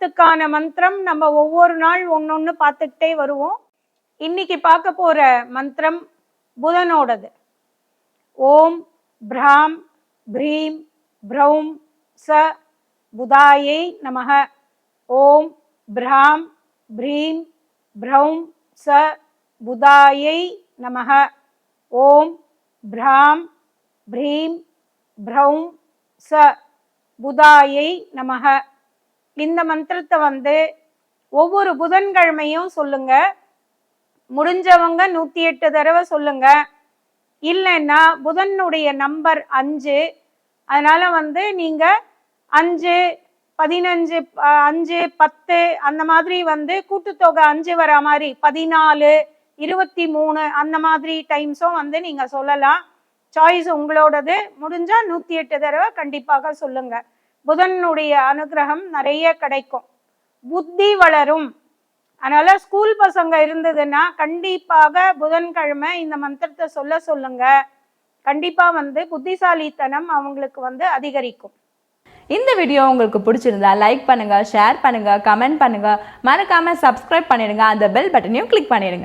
மாதத்துக்கான மந்திரம் நம்ம ஒவ்வொரு நாள் ஒன்னொன்னு பார்த்துக்கிட்டே வருவோம். இன்னைக்கு பார்க்க போற மந்திரம் புதனோடது. ஓம் பிராம் ப்ரீம் ப்ரௌம் ச புதாயை நமக. ஓம் பிராம் ப்ரீம் ப்ரௌம் ச புதாயை நமக. ஓம் பிராம் ப்ரீம் ப்ரௌம் ச புதாயை நமக. இந்த மந்திரத்தை ஒவ்வொரு புதன்கிழமையும் சொல்லுங்க. முடிஞ்சவங்க 108 தடவை சொல்லுங்க. இல்லைன்னா புதனுடைய நம்பர் 5, அதனால நீங்க 5, 15, 5, 10 அந்த மாதிரி கூட்டுத்தொகை 5 வர மாதிரி 14, 23 அந்த மாதிரி டைம்ஸும் நீங்க சொல்லலாம். சாய்ஸ் உங்களோடது. முடிஞ்சா 108 தடவை கண்டிப்பாக சொல்லுங்க. புதனுடைய அனுகிரகம் நிறைய கிடைக்கும். புத்தி வளரும். அதனால ஸ்கூல் பசங்க இருந்ததுன்னா கண்டிப்பாக புதன்கிழமை இந்த மந்திரத்தை சொல்லுங்க. கண்டிப்பா புத்திசாலித்தனம் அவங்களுக்கு அதிகரிக்கும். இந்த வீடியோ உங்களுக்கு பிடிச்சிருந்தா லைக் பண்ணுங்க, ஷேர் பண்ணுங்க, கமெண்ட் பண்ணுங்க, மறக்காம சப்ஸ்கிரைப் பண்ணிடுங்க, அந்த பெல் பட்டனையும் கிளிக் பண்ணிடுங்க.